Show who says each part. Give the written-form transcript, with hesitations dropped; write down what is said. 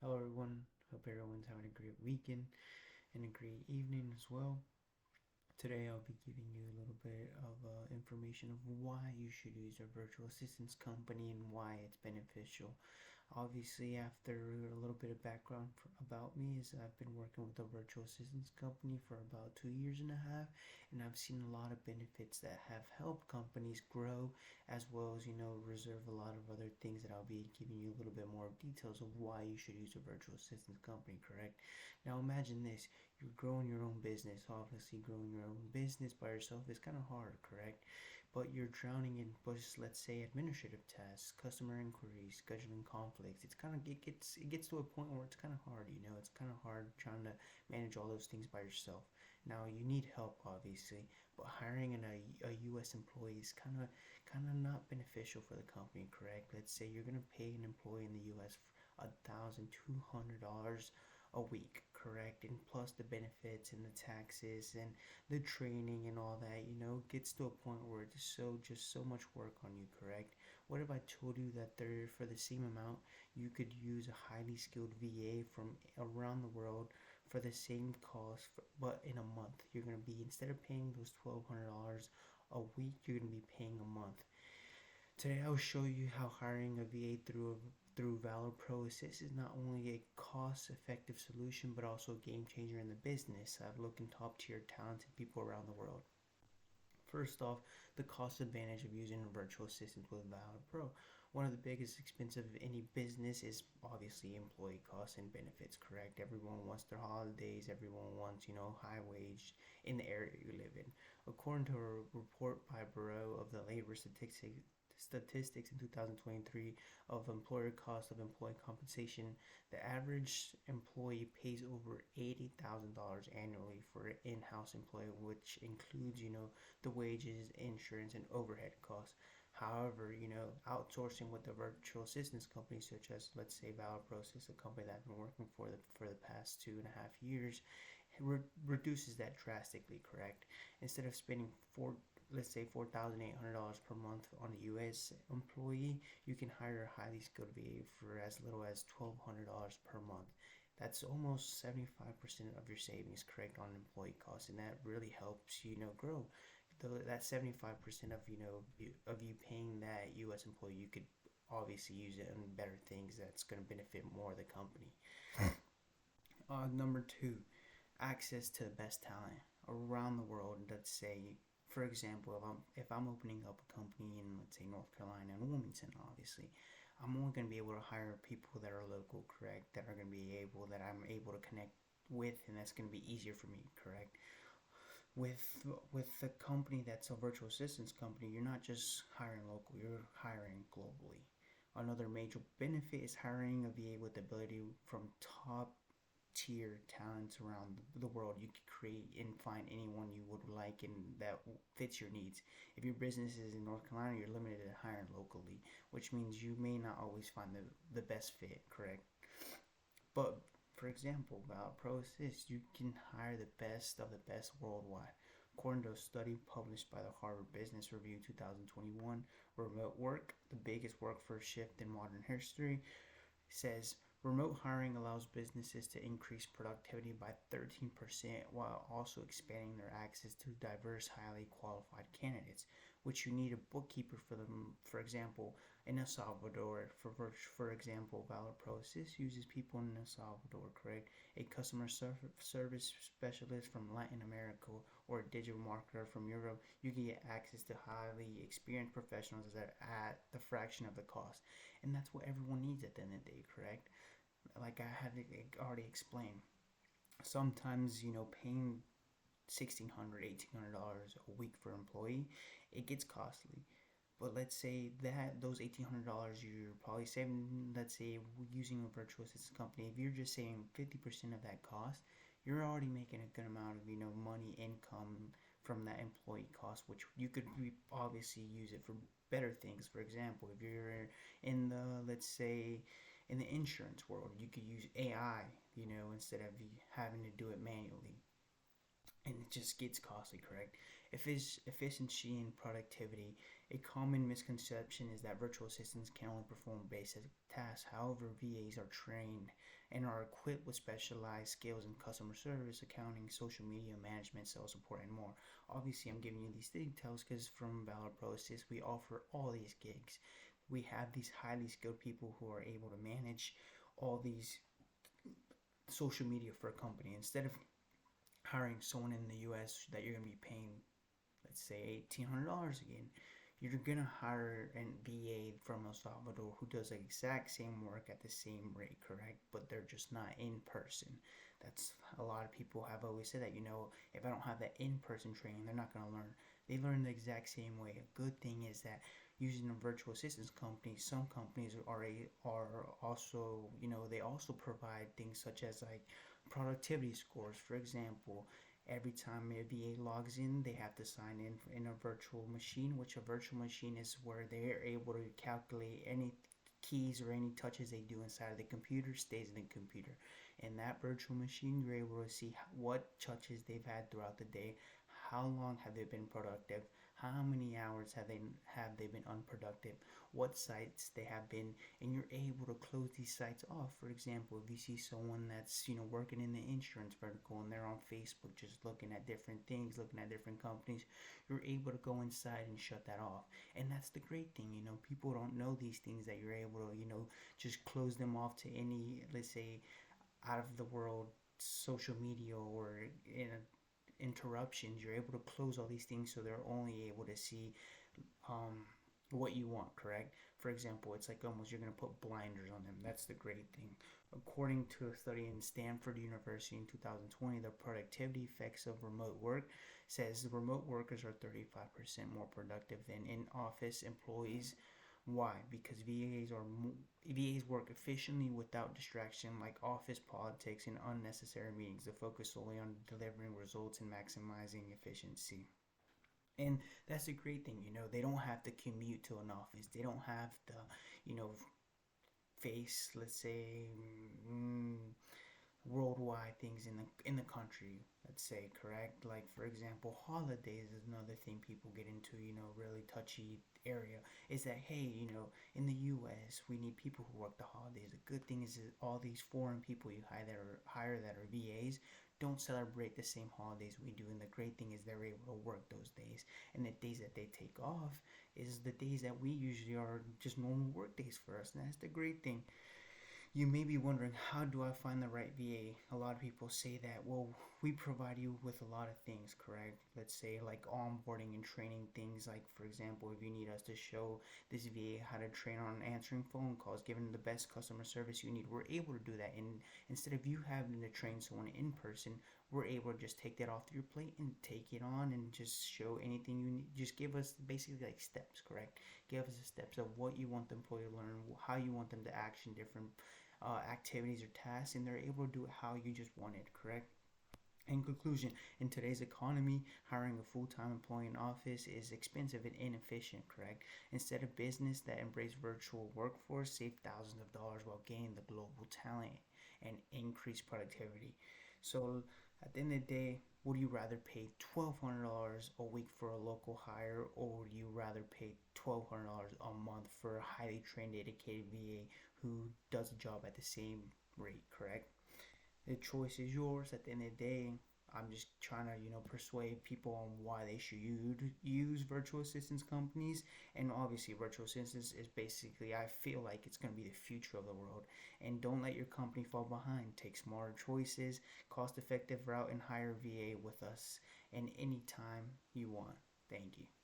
Speaker 1: Hello, everyone. Hope everyone's having a great weekend and a great evening as well. Today, I'll be giving you a little bit of information of why you should use a virtual assistance company and why it's beneficial. Obviously, after a little bit of background about me, is I've been working with a virtual assistance company for about 2 years and a half, and I've seen a lot of benefits that have helped companies grow, as well as reserve a lot of other things that I'll be giving you a little bit more details of why you should use a virtual assistance company. Correct? Now, imagine this: you're growing your own business. Obviously, growing your own business by yourself is kind of hard. Correct? But you're drowning in, let's say, administrative tasks, customer inquiries, scheduling conflicts. It gets to a point where it's kind of hard. It's kind of hard trying to manage all those things by yourself. Now you need help, obviously, but hiring a U.S. employee is kind of not beneficial for the company. Correct? Let's say you're gonna pay an employee in the U.S. $1,200 a week, correct? And plus the benefits and the taxes and the training and all that, gets to a point where it's just so much work on you, correct? What if I told you that there, for the same amount, you could use a highly skilled VA from around the world for the same cost, but in a month? You're gonna be, instead of paying those $1,200 a week, you're gonna be paying a month. Today I'll show you how hiring a VA through Valor Pro Assist is not only a cost-effective solution but also a game changer in the business. I've looked in top-tier talented people around the world. First off, the cost advantage of using a virtual assistant with Valor Pro. One of the biggest expenses of any business is obviously employee costs and benefits, correct? Everyone wants their holidays, everyone wants, high wage in the area you live in. According to a report by Bureau of the Labor Statistics in 2023 of employer cost of employee compensation, the average employee pays over $80,000 annually for an in-house employee, which includes, the wages, insurance, and overhead costs. However, outsourcing with the virtual assistance companies such as, let's say, Valor Process, a company that I've been working for the past 2.5 years, reduces that drastically. Correct? Instead of spending let's say $4,800 per month on a U.S. employee, you can hire a highly skilled VA for as little as $1,200 per month. That's almost 75% of your savings, correct, on employee costs, and that really helps grow. That 75% of you paying that U.S. employee, you could obviously use it on better things that's going to benefit more the company. Number two, access to the best talent around the world. Let's say, for example, if I'm opening up a company in, let's say, North Carolina and Wilmington, obviously, I'm only going to be able to hire people that are local, correct? That I'm able to connect with, and that's going to be easier for me, correct? With with the company that's a virtual assistance company, you're not just hiring local, you're hiring globally. Another major benefit is hiring a VA with the ability from top tier talents around the world. You could create and find anyone you would like and that fits your needs. If your business is in North Carolina, you're limited to hiring locally, which means you may not always find the best fit, correct? But for example, about ProAssist, you can hire the best of the best worldwide. According to a study published by the Harvard Business Review 2021, remote work, the biggest workforce shift in modern history, says remote hiring allows businesses to increase productivity by 13% while also expanding their access to diverse, highly qualified candidates, which you need a bookkeeper for them. For example, in El Salvador, for example, Valor Pro Assist uses people in El Salvador, correct? A customer service specialist from Latin America or a digital marketer from Europe, you can get access to highly experienced professionals at the fraction of the cost. And that's what everyone needs at the end of the day, correct? Like I had already explained, sometimes paying 1,600, $1,800 a week for an employee, it gets costly. But let's say that those $1,800 you're probably saving, let's say using a virtual assistant company, if you're just saving 50% of that cost, you're already making a good amount of money income from that employee cost, which you could obviously use it for better things. For example, if you're in the, let's say, in the insurance world, you could use AI, instead of having to do it manually, and it just gets costly, correct? Efficiency and productivity A common misconception is that virtual assistants can only perform basic tasks. However, VAs are trained and are equipped with specialized skills in customer service, accounting, social media management, sales support, and more. Obviously, I'm giving you these details because from Valor Pro Assist, we offer all these gigs. We have these highly skilled people who are able to manage all these social media for a company. Instead of hiring someone in the US that you're going to be paying, let's say $1,800 again, you're gonna hire an VA from El Salvador who does the exact same work at the same rate, correct? But they're just not in person. That's a lot of people have always said that, if I don't have that in person training, they're not gonna learn. They learn the exact same way. A good thing is that using a virtual assistance company, some companies are also, they also provide things such as like productivity scores. For example, every time a VA logs in, they have to sign in a virtual machine, which a virtual machine is where they're able to calculate any keys or any touches they do inside of the computer stays in the computer. In that virtual machine, you're able to see what touches they've had throughout the day, how long have they been productive, how many hours have they been unproductive, what sites they have been, and you're able to close these sites off. For example, if you see someone that's working in the insurance vertical and they're on Facebook just looking at different things, looking at different companies, you're able to go inside and shut that off. And that's the great thing, people don't know these things, that you're able to just close them off to any, let's say, out of the world social media or in interruptions. You're able to close all these things so they're only able to see um, what you want, correct? For example, it's like almost you're going to put blinders on them. That's the great thing. According to a study in Stanford University in 2020, the productivity effects of remote work says remote workers are 35% more productive than in-office employees. Why? Because VAs work efficiently without distraction like office politics and unnecessary meetings. They focus solely on delivering results and maximizing efficiency. And that's a great thing, they don't have to commute to an office. They don't have to, you know, face, let's say, mm, worldwide things in the country, let's say, correct? Like for example, holidays is another thing people get into, really touchy area, is that hey, in the US we need people who work the holidays. The good thing is that all these foreign people you hire that are VAs don't celebrate the same holidays we do, and the great thing is they're able to work those days, and the days that they take off is the days that we usually are just normal work days for us. And that's the great thing. You may be wondering, how do I find the right VA? A lot of people say that, well, we provide you with a lot of things, correct? Let's say like onboarding and training things. Like, for example, if you need us to show this VA how to train on answering phone calls, giving the best customer service you need, we're able to do that. And instead of you having to train someone in person, we're able to just take that off your plate and take it on and just show anything you need. Just give us basically like steps, correct? Give us the steps of what you want the employee to learn, how you want them to action different activities or tasks, and they're able to do it how you just want it, correct? In conclusion, in today's economy, hiring a full-time employee in office is expensive and inefficient, correct? Instead, of business that embrace virtual workforce save thousands of dollars while gaining the global talent and increase productivity. So at the end of the day, would you rather pay $1,200 a week for a local hire, or would you rather pay $1,200 a month for a highly trained, dedicated VA who does a job at the same rate, correct? The choice is yours. At the end of the day, I'm just trying to, persuade people on why they should use virtual assistance companies. And obviously, virtual assistance is basically, I feel like it's going to be the future of the world. And don't let your company fall behind. Take smarter choices, cost effective route, and hire VA with us and anytime you want. Thank you.